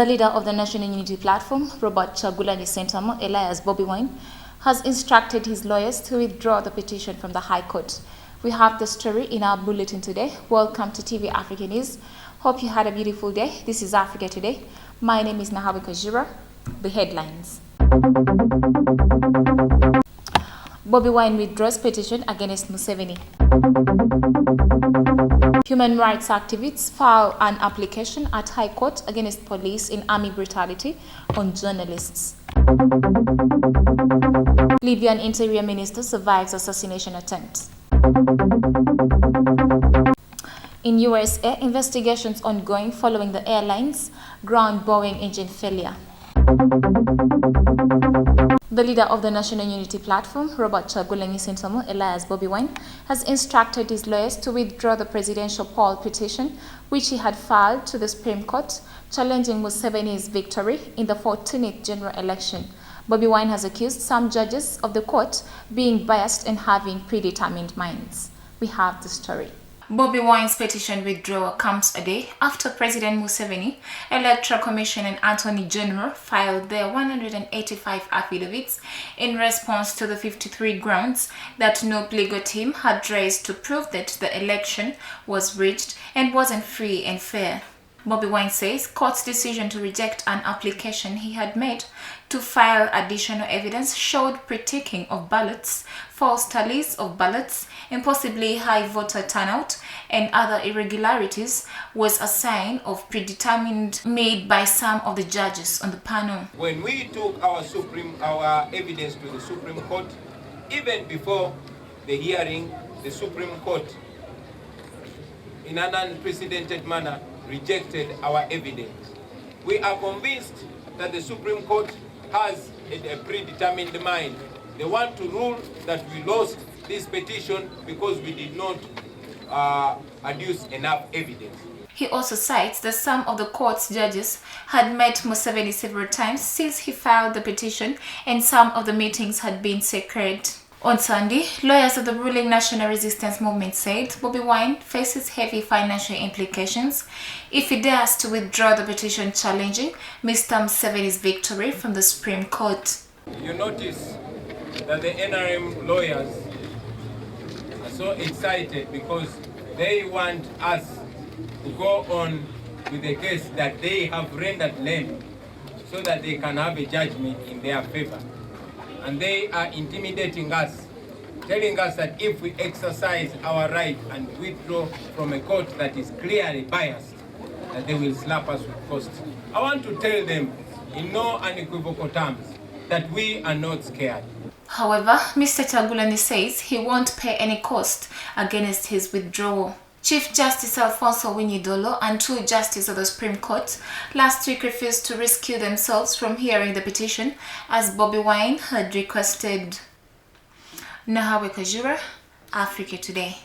leader of the National Unity Platform, Robert Kyagulanyi Ssentamu, Elias Bobi Wine, has instructed his lawyers to withdraw the petition from the High Court. We have the story in our bulletin today. Welcome to TV Africa News. Hope you had a beautiful day. This is Africa Today. My name is Nahawe Kajira. The headlines. Bobi Wine withdraws petition against Museveni. Human rights activists file an application at High Court against police in army brutality on journalists. Libyan Interior Minister survives assassination attempt. In USA, investigations ongoing following the airline's ground Boeing engine failure. The leader of the National Unity Platform, Robert Kyagulanyi Ssentamu, Elias Bobi Wine, has instructed his lawyers to withdraw the presidential poll petition, which he had filed to the Supreme Court, challenging Museveni's victory in the 14th general election. Bobi Wine has accused some judges of the court being biased and having predetermined minds. We have the story. Bobi Wine's petition withdrawal comes a day after President Museveni, Electoral Commission and Attorney General filed their 185 affidavits in response to the 53 grounds that no legal team had raised to prove that the election was rigged and wasn't free and fair. Bobi Wine says court's decision to reject an application he had made to file additional evidence showed pre-ticking of ballots, false tallies of ballots, and possibly high voter turnout and other irregularities was a sign of predetermined made by some of the judges on the panel. When we took our evidence to the Supreme Court, even before the hearing, the Supreme Court, in an unprecedented manner, rejected our evidence. We are convinced that the Supreme Court has a predetermined mind. They want to rule that we lost this petition because we did not adduce enough evidence. He also cites that some of the court's judges had met Museveni several times since he filed the petition, and some of the meetings had been secret. On Sunday, lawyers of the ruling National Resistance Movement said Bobi Wine faces heavy financial implications if he dares to withdraw the petition challenging Mr. Museveni's victory from the Supreme Court. You notice that the NRM lawyers are so excited because they want us to go on with the case that they have rendered lame so that they can have a judgment in their favor. And they are intimidating us, telling us that if we exercise our right and withdraw from a court that is clearly biased, that they will slap us with cost. I want to tell them in no unequivocal terms that we are not scared. However, Mr. Kyagulanyi says he won't pay any cost against his withdrawal. Chief Justice Alfonso Winyidolo and two justices of the Supreme Court last week refused to rescue themselves from hearing the petition as Bobi Wine had requested. Nahawe Kajira, Africa Today.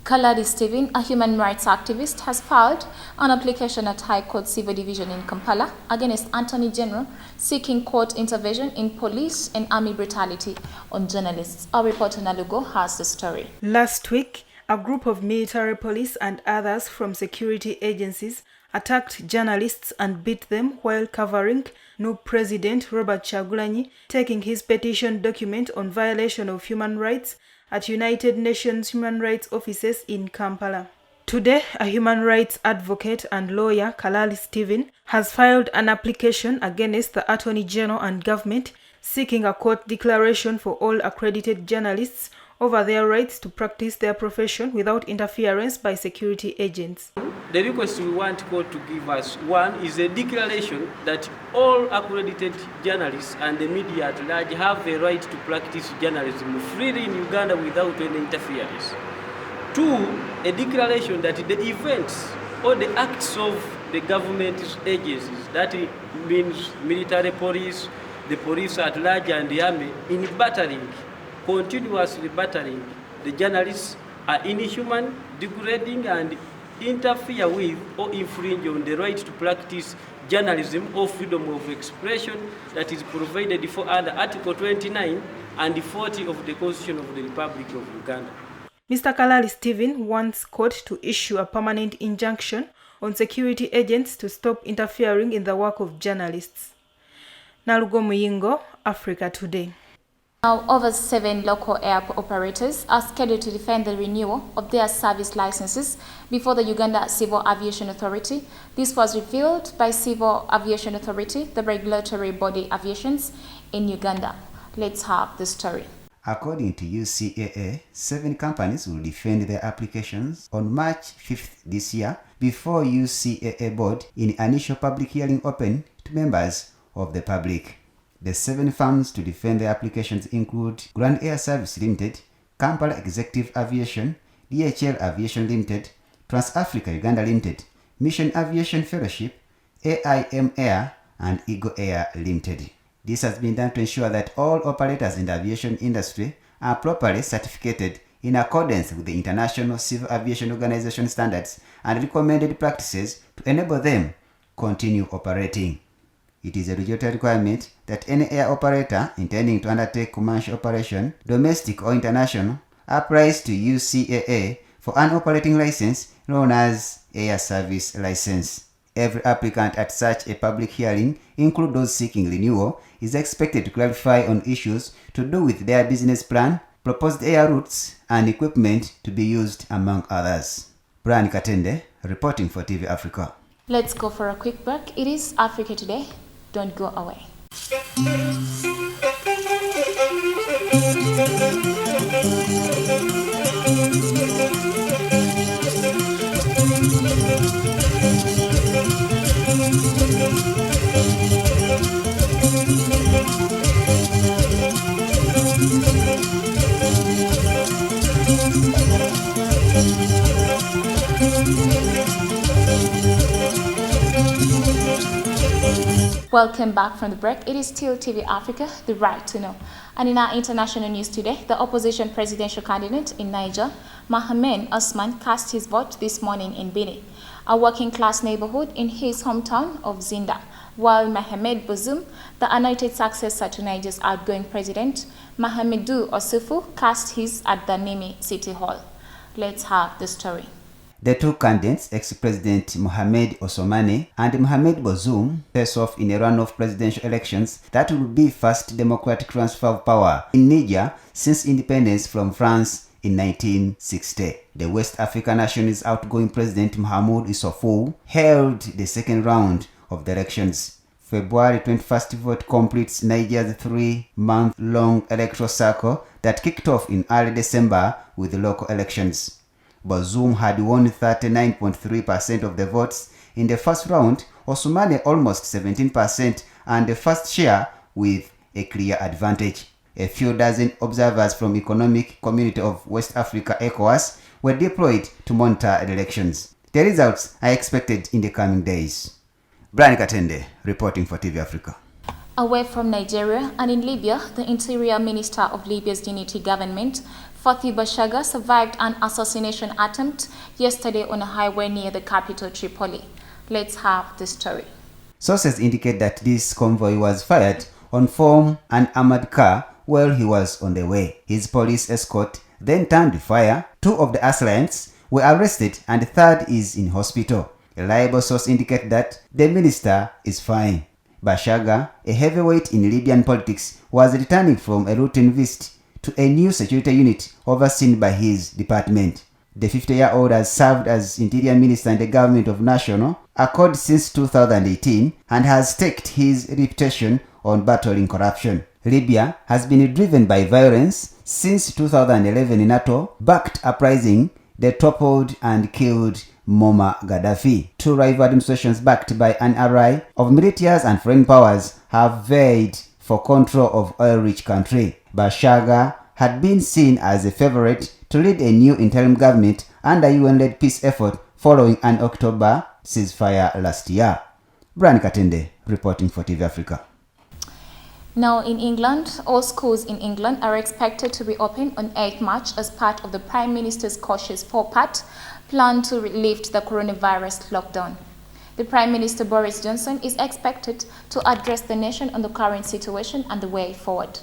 Kaladi Stephen, a human rights activist, has filed an application at High Court Civil Division in Kampala against Attorney General seeking court intervention in police and army brutality on journalists. Our reporter Nalugo has the story. Last week, a group of military police and others from security agencies attacked journalists and beat them while covering new President Robert Kyagulanyi taking his petition document on violation of human rights at United Nations human rights offices in Kampala. Today, a human rights advocate and lawyer, Kalali Stephen, has filed an application against the Attorney General and government seeking a court declaration for all accredited journalists over their rights to practice their profession without interference by security agents. The request we want court to give us, one, is a declaration that all accredited journalists and the media at large have the right to practice journalism freely in Uganda without any interference. Two, a declaration that the events or the acts of the government agencies, that means military police, the police at large and the army, in battering, continuously battering the journalists, are inhuman, degrading, and interfere with or infringe on the right to practice journalism or freedom of expression that is provided for under Article 29 and 40 of the Constitution of the Republic of Uganda. Mr. Kalali Stephen wants court to issue a permanent injunction on security agents to stop interfering in the work of journalists. Nalugo Muyingo, Africa Today. Now, over 7 local air operators are scheduled to defend the renewal of their service licenses before the Uganda Civil Aviation Authority. This was revealed by Civil Aviation Authority, the regulatory body aviations in Uganda. Let's have the story. According to UCAA, 7 companies will defend their applications on March 5th this year before UCAA board in initial public hearing open to members of the public. The 7 firms to defend their applications include Grand Air Service Limited, Kampala Executive Aviation, DHL Aviation Limited, Trans-Africa Uganda Limited, Mission Aviation Fellowship, AIM Air, and Eagle Air Limited. This has been done to ensure that all operators in the aviation industry are properly certificated in accordance with the International Civil Aviation Organization standards and recommended practices to enable them continue operating. It is a regulatory requirement that any air operator intending to undertake commercial operation, domestic or international, applies to UCAA for an operating license known as Air Service License. Every applicant at such a public hearing, including those seeking renewal, is expected to clarify on issues to do with their business plan, proposed air routes, and equipment to be used, among others. Brian Katende, reporting for TV Africa. Let's go for a quick break. It is Africa Today. Don't go away. Welcome back from the break. It is still TV Africa, the right to know. And in our international news today, the opposition presidential candidate in Niger, Mohamed Osman, cast his vote this morning in Bini, a working-class neighborhood in his hometown of Zinda, while Mohamed Bazoum, the anointed successor to Niger's outgoing president, Mahamadou Issoufou, cast his at the Niamey City Hall. Let's have the story. The 2 candidates, ex-President Mohamed Osomane and Mohamed Bazoum, face off in a runoff presidential elections that will be first democratic transfer of power in Niger since independence from France in 1960. The West African nation's outgoing president Mahamadou Issoufou held the second round of the elections. February 21st vote completes Niger's 3-month-long electoral cycle that kicked off in early December with the local elections. Bazoum had won 39.3% of the votes in the first round, Osomane almost 17%, and the first share with a clear advantage. A few dozen observers from Economic Community of West Africa, ECOWAS, were deployed to monitor the elections. The results are expected in the coming days. Brian Katende, reporting for TV Africa. Away from Nigeria and in Libya, the Interior Minister of Libya's unity government, Fathi Bashagha, survived an assassination attempt yesterday on a highway near the capital Tripoli. Let's have the story. Sources indicate that this convoy was fired on from an armored car while he was on the way. His police escort then turned fire. 2 of the assailants were arrested and the 3rd is in hospital. A reliable source indicates that the minister is fine. Bashagha, a heavyweight in Libyan politics, was returning from a routine visit to a new security unit overseen by his department. The 50-year-old has served as Interior Minister in the government of National Accord since 2018 and has staked his reputation on battling corruption. Libya has been driven by violence since 2011 in NATO-backed uprising that toppled and killed Muammar Gaddafi. 2 rival administrations backed by an array of militias and foreign powers have vied for control of oil-rich country. Bashagha had been seen as a favorite to lead a new interim government under UN-led peace effort following an October ceasefire last year. Brian Katende, reporting for TV Africa. Now in England, all schools in England are expected to reopen on 8 March as part of the Prime Minister's cautious 4-part plan to lift the coronavirus lockdown. The Prime Minister Boris Johnson is expected to address the nation on the current situation and the way forward.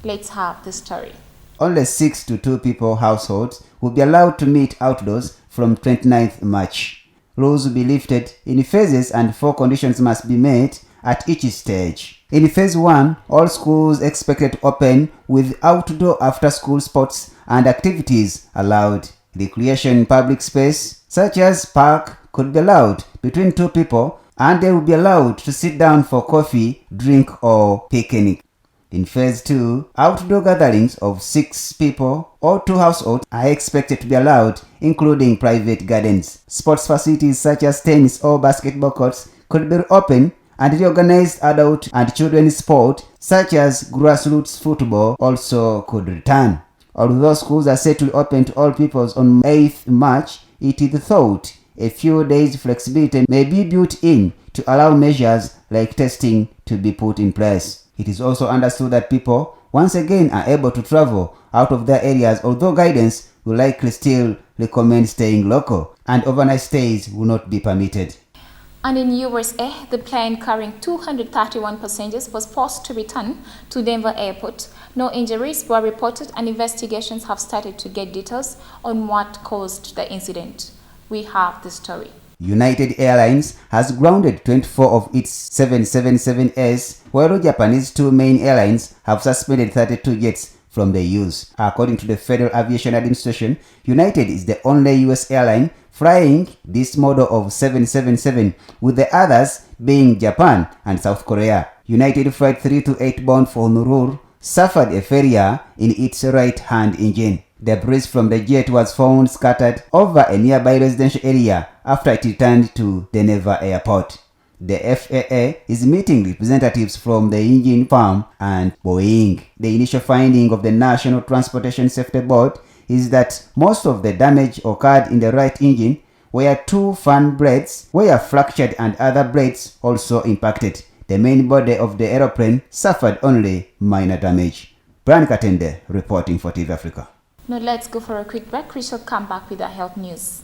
Let's have the story. Only 6 to 2 people households will be allowed to meet outdoors from 29th March. rules will be lifted in phases and 4 conditions must be met at each stage. In phase 1, all schools expected to open with outdoor after-school sports and activities allowed. Recreation in public space, such as park, could be allowed between 2 people, and they will be allowed to sit down for coffee, drink, or picnic. In phase 2, outdoor gatherings of 6 people or 2 households are expected to be allowed, including private gardens. Sports facilities such as tennis or basketball courts could be open, and the organized adult and children's sport such as grassroots football also could return. Although schools are set to open to all pupils on 8th March, it is thought a few days flexibility may be built in to allow measures like testing to be put in place. It is also understood that people once again are able to travel out of their areas, although guidance will likely still recommend staying local and overnight stays will not be permitted. And in USA, the plane carrying 231 passengers was forced to return to Denver Airport. No injuries were reported, and investigations have started to get details on what caused the incident. We have the story. United Airlines has grounded 24 of its 777s, while Japanese 2 main airlines have suspended 32 jets from their use. According to the Federal Aviation Administration, United is the only US airline flying this model of 777, with the others being Japan and South Korea. United Flight 328 bound for Honolulu suffered a failure in its right-hand engine. Debris from the jet was found scattered over a nearby residential area after it returned to Denver Airport. The FAA is meeting representatives from the engine firm and Boeing. The initial finding of the National Transportation Safety Board is that most of the damage occurred in the right engine, where 2 fan blades were fractured and other blades also impacted. The main body of the aeroplane suffered only minor damage. Brian Katende reporting for TV Africa. Now let's go for a quick break. We shall come back with our health news.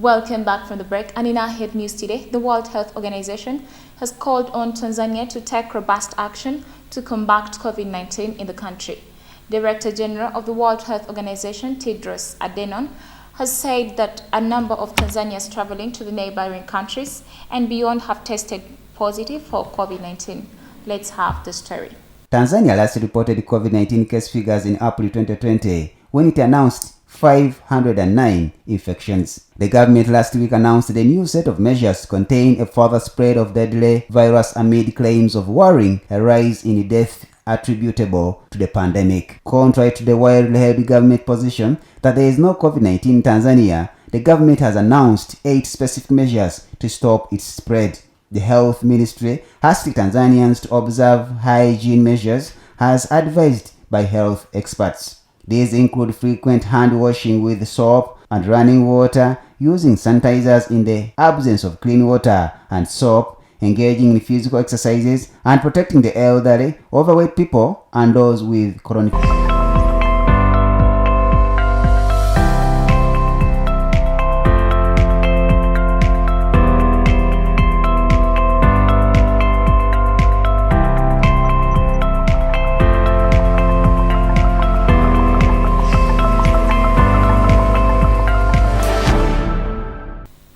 Welcome back from the break, and in our head news today, the World Health Organization has called on Tanzania to take robust action to combat COVID-19 in the country. Director General of the World Health Organization, Tedros Adhanom, has said that a number of Tanzanians traveling to the neighboring countries and beyond have tested positive for COVID-19. Let's have the story. Tanzania last reported COVID-19 case figures in April 2020 when it announced 509 infections. The government last week announced the new set of measures to contain a further spread of deadly virus amid claims of worrying a rise in death attributable to the pandemic. Contrary to the widely held government position that there is no COVID-19 in Tanzania, the government has announced 8 specific measures to stop its spread. The health ministry asked Tanzanians to observe hygiene measures as advised by health experts. These include frequent hand washing with soap and running water, using sanitizers in the absence of clean water and soap, engaging in physical exercises, and protecting the elderly, overweight people, and those with chronic.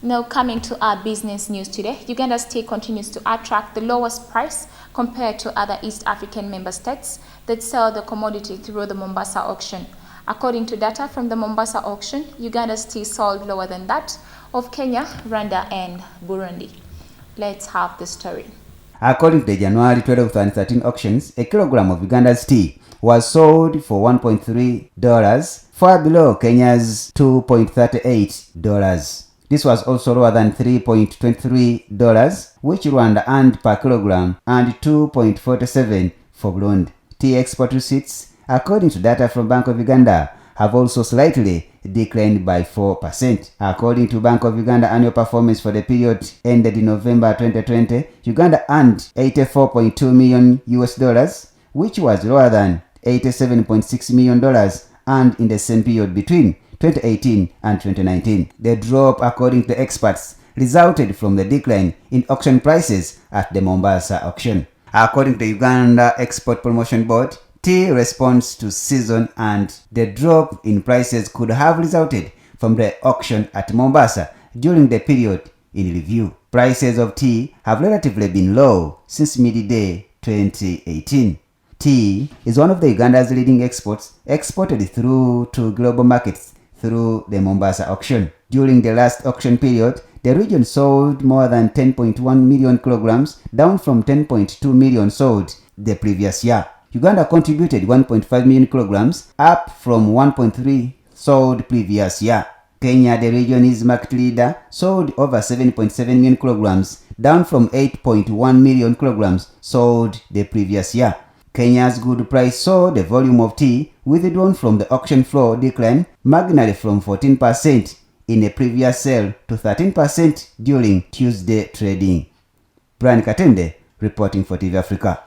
Now coming to our business news today, Uganda's tea continues to attract the lowest price compared to other East African member states that sell the commodity through the Mombasa auction. According to data from the Mombasa auction, Uganda's tea sold lower than that of Kenya, Rwanda, and Burundi. Let's have the story. According to the January 2013 auctions, a kilogram of Uganda's tea was sold for $1.3, far below Kenya's $2.38. This was also lower than $3.23, which Rwanda earned per kilogram, and $2.47 for Burundi. Tea export receipts according to data from Bank of Uganda, have also slightly declined by 4%. According to Bank of Uganda annual performance for the period ended in November 2020, Uganda earned $84.2 million, which was lower than $87.6 million earned in the same period between 2018 and 2019. The drop, according to experts, resulted from the decline in auction prices at the Mombasa auction. According to Uganda Export Promotion Board, tea responds to season, and the drop in prices could have resulted from the auction at Mombasa during the period in review. Prices of tea have relatively been low since midday 2018. Tea is one of the Uganda's leading exports, exported through to global markets through the Mombasa auction. During the last auction period, the region sold more than 10.1 million kilograms, down from 10.2 million sold the previous year. Uganda contributed 1.5 million kilograms, up from 1.3 sold previous year. Kenya, the region's market leader, sold over 7.7 million kilograms, down from 8.1 million kilograms sold the previous year. Kenya's good price saw the volume of tea withdrawn from the auction floor decline marginally from 14% in a previous sale to 13% during Tuesday trading. Brian Katende reporting for TV Africa.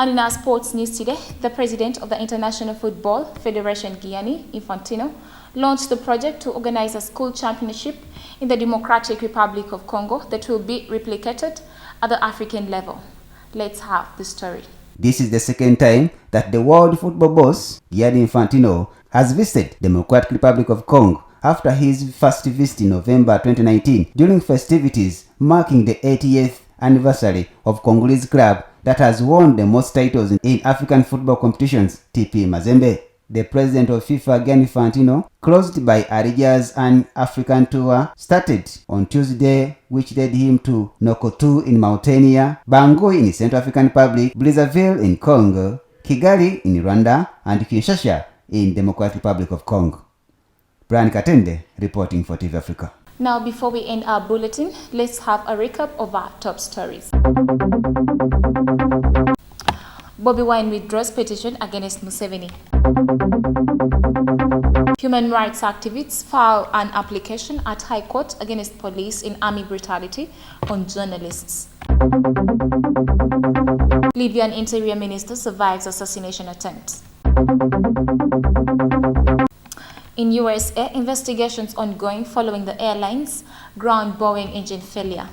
And in our sports news today, the president of the International Football Federation, Gianni Infantino, launched the project to organize a school championship in the Democratic Republic of Congo that will be replicated at the African level. Let's have the story. This is the second time that the world football boss, Gianni Infantino, has visited the Democratic Republic of Congo after his first visit in November 2019 during festivities marking the 80th anniversary of Congolese club that has won the most titles in African football competitions, TP Mazembe. The president of FIFA, Gianni Infantino, closed by Arigia's an African tour, started on Tuesday, which led him to Nokotu in Mauritania, Bangui in Central African Republic, Brazzaville in Congo, Kigali in Rwanda, and Kinshasa in Democratic Republic of Congo. Brian Katende reporting for TV Africa. Now, before we end our bulletin, let's have a recap of our top stories. Bobi Wine withdraws petition against Museveni. Human rights activists file an application at High Court against police in army brutality on journalists. Libyan Interior Minister survives assassination attempt. In USA, investigations ongoing following the airline's ground Boeing engine failure.